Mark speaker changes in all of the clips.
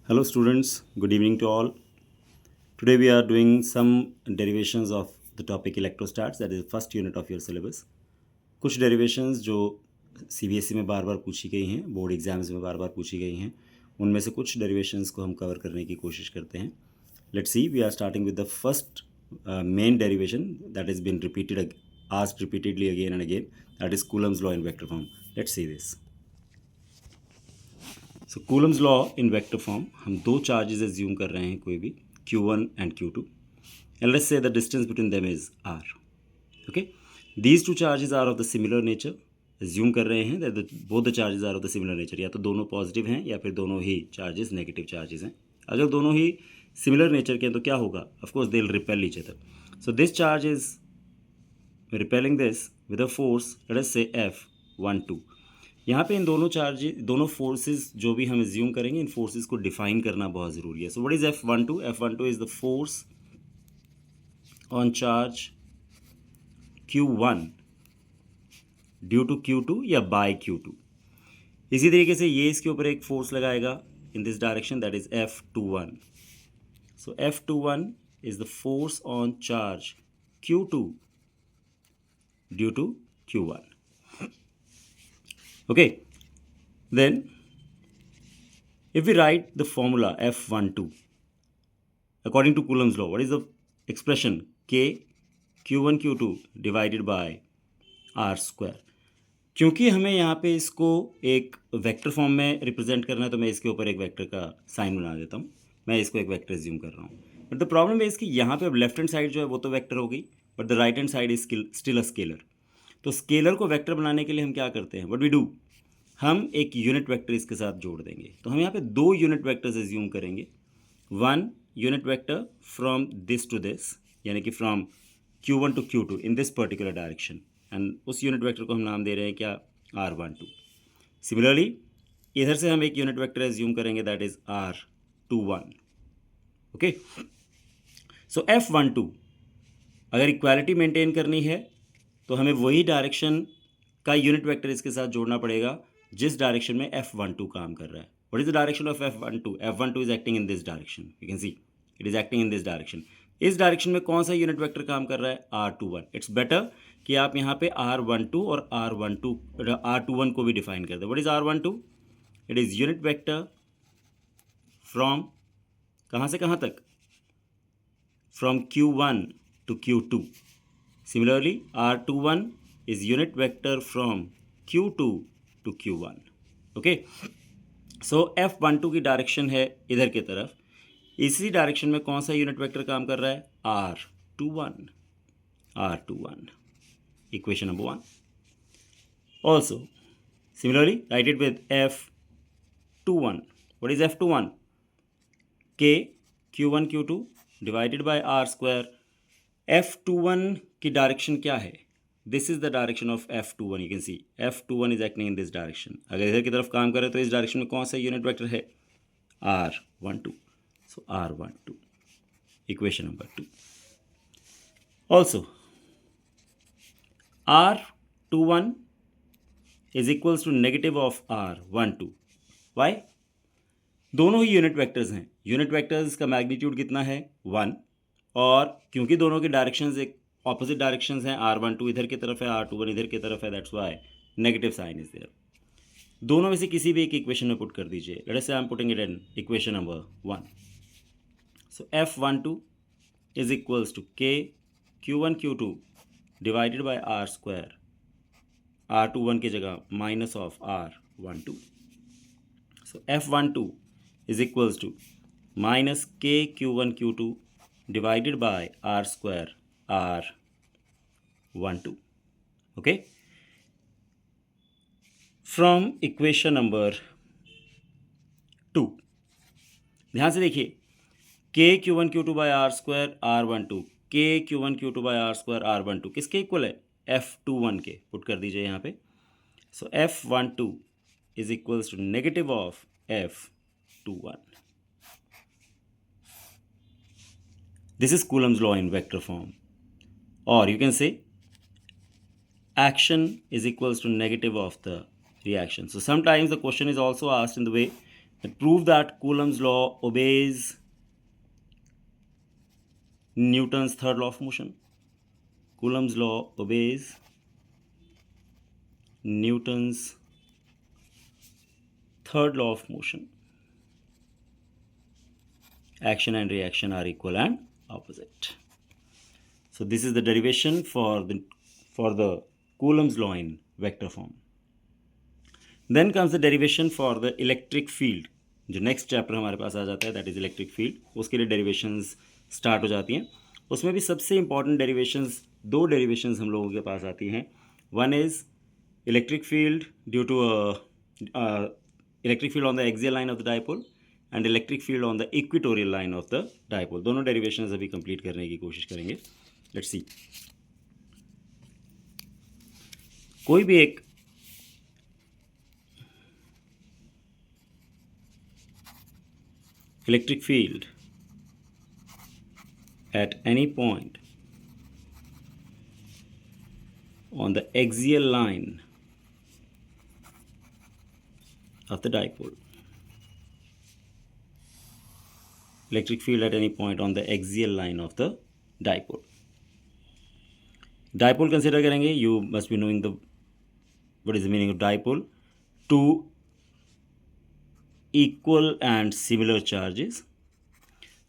Speaker 1: Hello students, good evening to all. Today we are doing some derivations of the topic electrostats, that is the first unit of your syllabus. कुछ derivations जो CBSE में बार बार पूछी गई हैं, board exams में बार बार पूछी गई हैं, उनमें से कुछ derivations को हम कवर करने की कोशिश करते हैं. Let's see, we are starting with the first main derivation that has been asked repeatedly again and again, that is Coulomb's law in vector form. Let's see this. So Coulomb's law in vector form, हम दो charges assume कर रहे हैं कोई भी Q1 and Q2, and let's say the distance between them is R. Okay, these two charges are of the similar nature. Assume कर रहे हैं that both the charges are of the similar nature, या तो दोनों positive हैं या फिर दोनों ही चार्जेस नेगेटिव चार्जेस हैं. अगर दोनों ही सिमिलर नेचर के हैं तो क्या होगा? Of course they will repel each other. So this charge is repelling this with a force, let us से F12. यहाँ पे इन दोनों फोर्सेस जो भी हम एज्यूम करेंगे, इन फोर्सेस को डिफाइन करना बहुत ज़रूरी है. So what is F12? F12 is the force on charge Q1 due to Q2 या बाय Q2. इसी तरीके से ये इसके ऊपर एक फोर्स लगाएगा in this direction, that is F21. So F21 is the force on charge Q2 due to Q1. Okay, then if we write the formula F12 according to Coulomb's law, what is the expression? K Q1 Q2 divided by R square. क्योंकि हमें यहाँ पे इसको एक vector form में represent करना है, तो मैं इसके ऊपर एक वेक्टर का साइन बना देता हूँ. मैं इसको एक वेक्टर एज्यूम कर रहा हूँ. बट द प्रॉब्लम है इसकी, यहाँ पे अब लेफ्ट हैंड साइड जो है वो तो वेक्टर हो गई, but the right hand side is still a scalar. तो स्केलर को वेक्टर बनाने के लिए हम क्या करते हैं? व्हाट वी डू, हम एक यूनिट वेक्टर इसके साथ जोड़ देंगे. तो हम यहाँ पे दो यूनिट वेक्टर्स एज्यूम करेंगे. One unit vector from this to this, यानी कि from Q1 to Q2 in this particular direction, and उस यूनिट वेक्टर को हम नाम दे रहे हैं क्या? R12. सिमिलरली इधर से हम एक यूनिट वेक्टर एज्यूम करेंगे, that is R21. Okay, so F12 अगर इक्वालिटी मेंटेन करनी है तो हमें वही डायरेक्शन का यूनिट वेक्टर इसके साथ जोड़ना पड़ेगा जिस डायरेक्शन में F12 काम कर रहा है. What is the direction of F12? F12 is acting in this direction. You can see it is acting in this direction. इस डायरेक्शन में कौन सा यूनिट वेक्टर काम कर रहा है? R21. इट्स बेटर कि आप यहाँ पे R12 और R21 को भी डिफाइन कर दें. What is R12? It is unit vector from कहाँ से कहाँ तक? From Q1 to Q2. Similarly, R21 is unit vector from Q2 to Q1. Okay, so F12 की डायरेक्शन है इधर की तरफ. इसी डायरेक्शन में कौन सा यूनिट वेक्टर काम कर रहा है? R21. R21. Equation number 1. Also, similarly, write it with F21. What is F21? K Q1 Q2 divided by R square. F21 की डायरेक्शन क्या है? This is the direction of F21. You can see F21 is acting in this direction. अगर इधर की तरफ काम करे तो इस डायरेक्शन में कौन सा यूनिट वेक्टर है? R12. So R12. Equation number 2. Also R21 is equals to negative of R12. Why? दोनों ही यूनिट वेक्टर्स हैं. यूनिट वेक्टर्स का मैग्नीट्यूड कितना है? 1. और क्योंकि दोनों की डायरेक्शंस एक ऑपोजिट डायरेक्शंस हैं, R12 इधर की तरफ है, R21 इधर की तरफ है, that's why negative sign is there. दोनों में से किसी भी एक इक्वेशन में पुट कर दीजिए. Let's say I am putting it in equation number 1. So F12 is equals to K Q1 Q2 divided by R square. R21 की जगह minus of R12. So F12 is equals to minus K Q1 Q2 divided by R square R12. Okay, from equation number 2, ध्यान से देखिए, K Q1 Q2 by R square R12, K Q1 Q2 by R square R12 किसके equal है? F21 के. Put कर दीजिए यहाँ पे. सो F12 is equals to negative of F21. This is Coulomb's law in vector form, or you can say action is equals to negative of the reaction. So sometimes the question is also asked in the way prove that Coulomb's law obeys Newton's third law of motion. Coulomb's law obeys Newton's third law of motion. Action and reaction are equal and opposite. So this is the derivation for the Coulomb's law in vector form. Then comes the derivation for the electric field. जो next chapter हमारे पास आ जाता है that is electric field, उसके लिए derivations start हो जाती हैं. उसमें भी सबसे इंपॉर्टेंट डेरिवेशंस, दो डेरिवेशंस हम लोगों के पास आती हैं. One is electric field due to electric field on the axial line of the dipole and electric field on the equatorial line of the dipole. दोनों डेरिवेशंस अभी कंप्लीट करने की कोशिश करेंगे. Let's see. कोई भी एक electric field at any point on the axial line of the dipole. Electric field at any point on the axial line of the dipole. Dipole consider करेंगे. You must be knowing what is the meaning of dipole. Two equal and similar charges.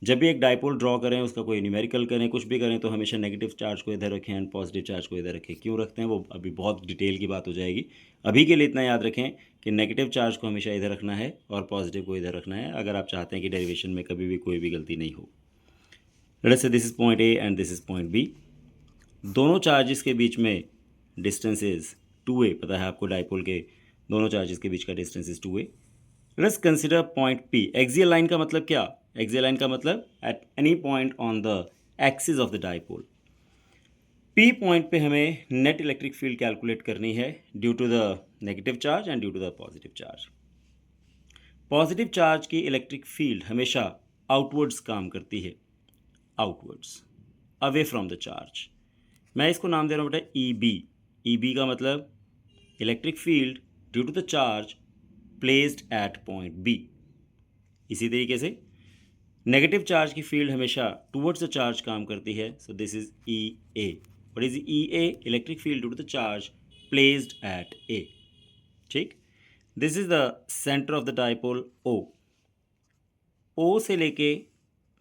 Speaker 1: जब भी एक dipole draw करें, उसका कोई numerical करें, कुछ भी करें, तो हमेशा नेगेटिव चार्ज को इधर रखें एंड पॉजिटिव चार्ज को इधर रखें. क्यों रखते हैं वो अभी बहुत डिटेल की बात हो जाएगी. अभी के लिए इतना याद रखें कि नेगेटिव चार्ज को हमेशा इधर रखना है और पॉजिटिव को इधर रखना है, अगर आप चाहते हैं कि डेरिवेशन में कभी भी कोई भी गलती नहीं हो. Let's say this is point A and this is point B. दोनों चार्जेस के बीच में डिस्टेंस इज 2a. पता है आपको डाइपोल के दोनों चार्जेस के बीच का distance is 2a. Let's consider point P. Axial line का मतलब क्या? एक्सियल लाइन का मतलब at any point on the axis of the dipole. P point पे हमें नेट इलेक्ट्रिक फील्ड कैलकुलेट करनी है due to the negative charge and due to the positive charge. Positive charge की इलेक्ट्रिक फील्ड हमेशा outwards काम करती है, outwards, away from the charge. मैं इसको नाम दे रहा हूँ बेटा EB. EB का मतलब electric field due to the charge placed at point B. इसी तरीके से नेगेटिव चार्ज की फील्ड हमेशा टूवर्ड्स द चार्ज काम करती है. So this is EA. What is EA? Electric field due to the charge placed at A. ठीक. This is the centre of the dipole O. O से लेके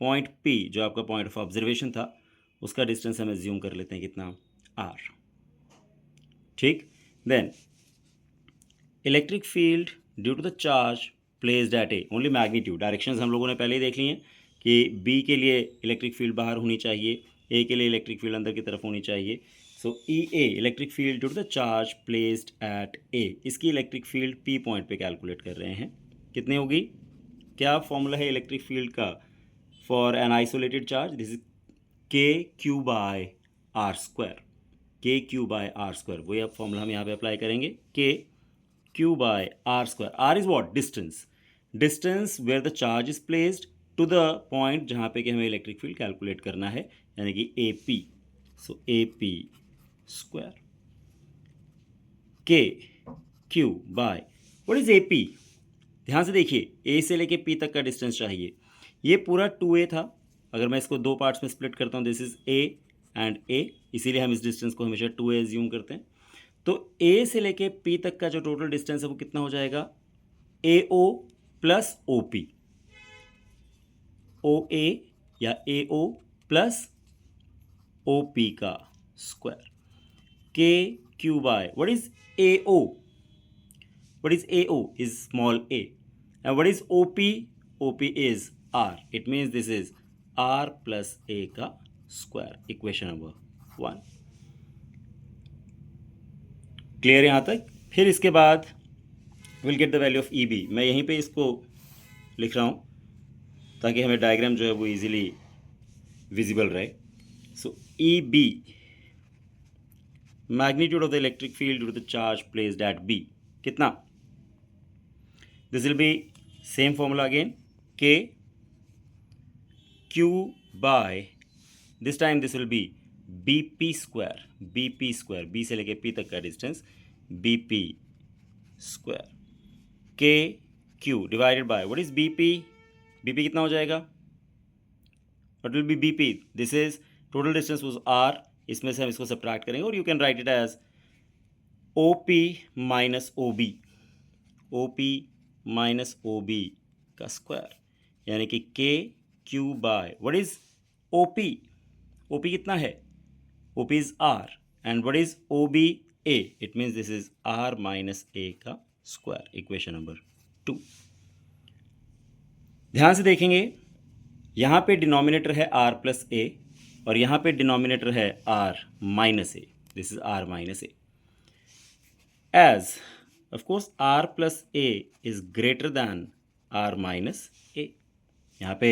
Speaker 1: point P जो आपका point of observation था, उसका डिस्टेंस हम assume कर लेते हैं कितना? R. ठीक. Then electric field due to the charge placed at A. Only magnitude, directions हम लोगों ने पहले ही देख ली हैं कि B के लिए इलेक्ट्रिक फील्ड बाहर होनी चाहिए, A के लिए इलेक्ट्रिक फील्ड अंदर की तरफ होनी चाहिए. So EA electric field due to the charge placed at A. इसकी इलेक्ट्रिक फील्ड P पॉइंट पे कैलकुलेट कर रहे हैं. कितनी होगी? क्या फॉर्मूला है इलेक्ट्रिक फील्ड का for an isolated charge? This is KQ by R square. KQ by R square, वही अब फॉर्मूला हम यहाँ पे अप्लाई करेंगे. KQ by R square. R is what? Distance. Distance where the charge is placed to the point जहाँ पे कि हमें इलेक्ट्रिक फील्ड कैलकुलेट करना है, यानी कि AP. So AP square KQ bye what is AP? ध्यान से देखिए, A से लेके P तक का डिस्टेंस चाहिए. ये पूरा 2A था. अगर मैं इसको दो पार्ट्स में स्प्लिट करता हूँ, this is A and A, इसीलिए हम इस डिस्टेंस को हमेशा 2A एज्यूम करते हैं. तो A से लेके P तक का जो टोटल डिस्टेंस है वो कितना हो जाएगा? AO plus OP. OA या AO प्लस OP का square. KQ bye what is AO? What is AO? Is small a. And what is OP? OP is R. It means this is R plus A का square. Equation number 1. Clear यहाँ तक? फिर इसके बाद we'll get the value of EB. मैं यहीं पे इसको लिख रहा हूँ ताकि हमें डायग्राम जो है वो easily visible रहे. So EB, magnitude of the electric field due to the charge placed at B. कितना? This will be same formula again. K Q by, this time this will be BP square. BP square, B से लेके P तक का distance BP square. K Q divided by what is B P, B P कितना हो जाएगा, what will be B P, this is total distance was R, इसमें से हम इसको सब्ट्रैक्ट करेंगे और you can write it as O P minus O B, O P minus O B का स्क्वायर, यानी कि K Q by what is O P, O P कितना है, O P is R and what is O B A, it means this is R minus A का square, equation number 2। ध्यान से देखेंगे, यहाँ पे डिनोमिनेटर है आर प्लस ए और यहाँ पे डिनोमिनेटर है R minus A, this is R minus A, as of course R plus A is greater than R minus A, यहाँ पे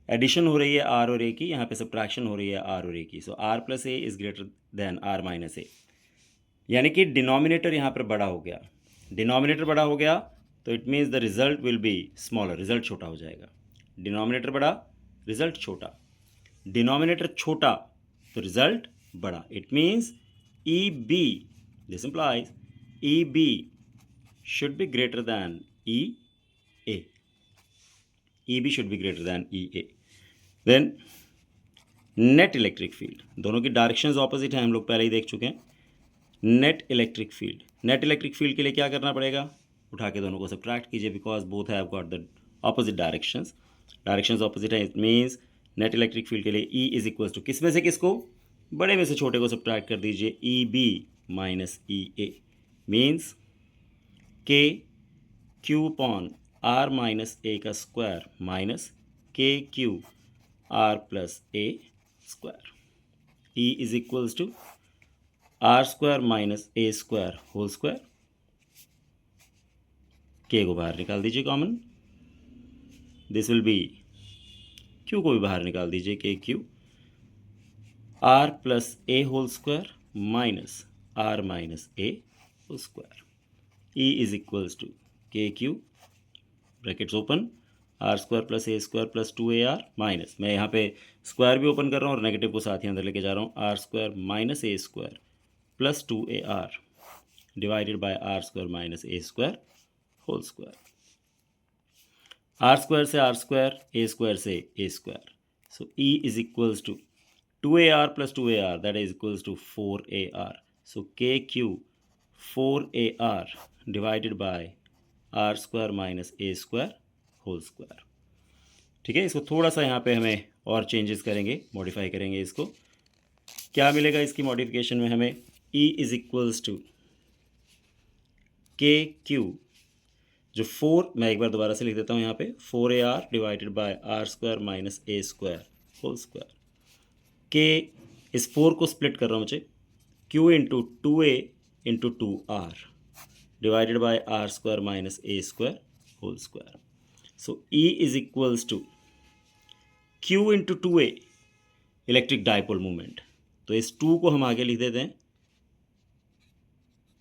Speaker 1: एडिशन हो रही है आर और ए की, यहाँ पे सब्ट्रैक्शन हो रही है आर और ए की, so R plus A is greater than R minus A, यानी कि डिनोमिनेटर यहाँ पर बड़ा हो गया, डिनोमिनेटर बड़ा हो गया तो it means the result will be smaller, result छोटा हो जाएगा, डिनोमिनेटर बड़ा रिजल्ट छोटा, डिनोमिनेटर छोटा तो रिजल्ट बड़ा, it means E B, this implies E B should be greater than E A, E B should be greater than E A. Then net electric field, दोनों की डायरेक्शंस ऑपोजिट हैं, हम लोग पहले ही देख चुके हैं। Net electric field, net electric field के लिए क्या करना पड़ेगा, उठा के दोनों को सब्ट्रैक्ट कीजिए, because both have got the opposite directions, directions opposite है, it means net electric field के लिए ई इज इक्वल्स टू किस में से किसको, बड़े में से छोटे को सब्ट्रैक्ट कर दीजिए, E B minus E A, means K Q upon R minus A का square minus K Q R plus A square, E is equals to R square minus A square whole square, K को बाहर निकाल दीजिए common, this will be, Q को भी बाहर निकाल दीजिए, K Q R plus A whole square minus R minus A whole square, E is equals to K Q brackets open R square plus A square plus 2ar minus, मैं यहाँ पे square भी open कर रहा हूँ और negative को साथ ही अंदर लेके जा रहा हूँ, R square minus A square plus 2ar divided by R square minus A square whole square, R square से आर स्क्वायर, ए स्क्वायर से A square, so E is equals to 2ar plus 2ar that is equals to 4ar, so K Q 4ar divided by R square minus A square whole square. ठीक है, इसको थोड़ा सा यहाँ पे हमें और चेंजेस करेंगे, मॉडिफाई करेंगे, इसको क्या मिलेगा इसकी मॉडिफिकेशन में हमें, ई is equals to K Q, जो 4, मैं एक बार दोबारा से लिख देता हूँ यहाँ पे, 4ar divided by R square minus A square whole square, के इस 4 को स्प्लिट कर रहा हूँ मुझे, q into 2a into 2r divided by R square minus A square whole square, so E is equals to q into 2a electric dipole movement, तो इस 2 को हम आगे लिख देते हैं,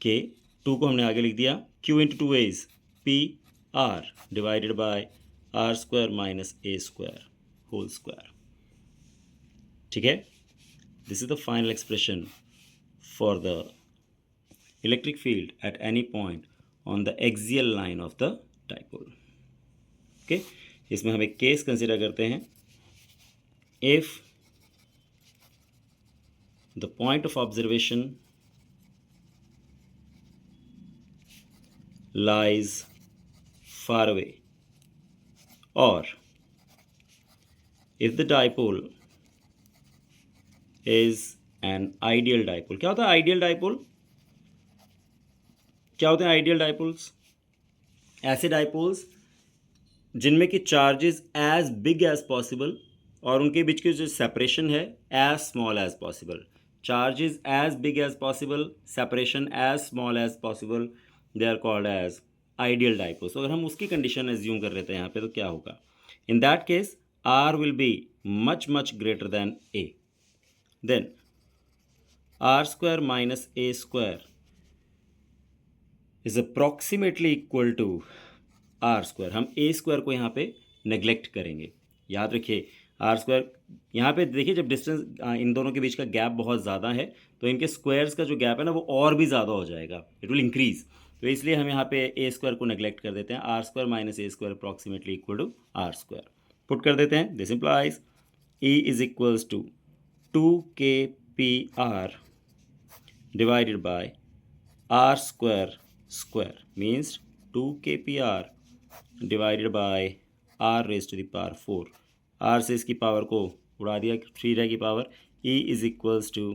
Speaker 1: के 2 को हमने आगे लिख दिया, q into 2a is P R divided by R square minus A square whole square. ठीक है, this is the final expression for the electric field at any point on the axial line of the dipole. Okay, इसमें हम एक case consider करते हैं, if the point of observation lies far away, or if the dipole is an ideal dipole। क्या होता है ideal dipole, क्या होते हैं आइडियल डाइपोल्स, ऐसे डाइपोल्स जिनमें कि charges as big as possible और उनके बीच की जो सेपरेशन है as small as possible, charges as big as possible, separation as small as possible, they are called as ideal dipoles. अगर हम उसकी कंडीशन एज्यूम कर लेते हैं यहाँ पे तो क्या होगा, in that case R will be much greater than A, then R square minus A square is approximately equal to R square. हम ए स्क्वायर को यहाँ पे नेग्लेक्ट करेंगे, याद रखिए आर स्क्वायर, यहाँ पे देखिए जब डिस्टेंस इन दोनों के बीच का गैप बहुत ज़्यादा है तो इनके स्क्वायर्स का जो गैप है ना वो और भी ज़्यादा हो जाएगा, इट विल इंक्रीज, तो इसलिए हम यहाँ पे ए स्क्वायर को नेग्लेक्ट कर देते हैं, R square minus A square approximately equal to R square put कर देते हैं. This implies E is equals to 2kpr divided by r square means 2kpr divided by r raised to the power 4. r से इसकी power को उड़ा दिया, 3 रहेगी power. e is equals to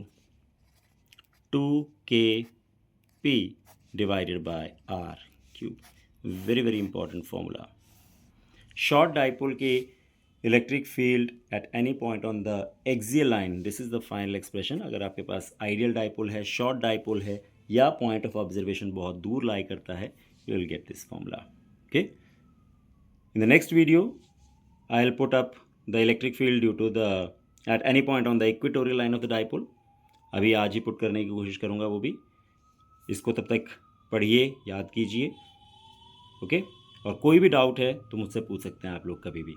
Speaker 1: 2kp divided by r cube. very important formula. short dipole के electric field at any point on the axial line, this is the final expression. अगर आपके पास ideal dipole है, short dipole है, या point of observation बहुत दूर lie करता है, you will get this formula. Okay, in the next video I will put up the electric field due to the at any point on the equatorial line of the dipole. अभी आज ही put करने की कोशिश करूँगा वो भी. इसको तब तक पढ़िए, याद कीजिए. ओके, और कोई भी डाउट है तो मुझसे पूछ सकते हैं आप लोग कभी भी.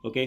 Speaker 1: ओके.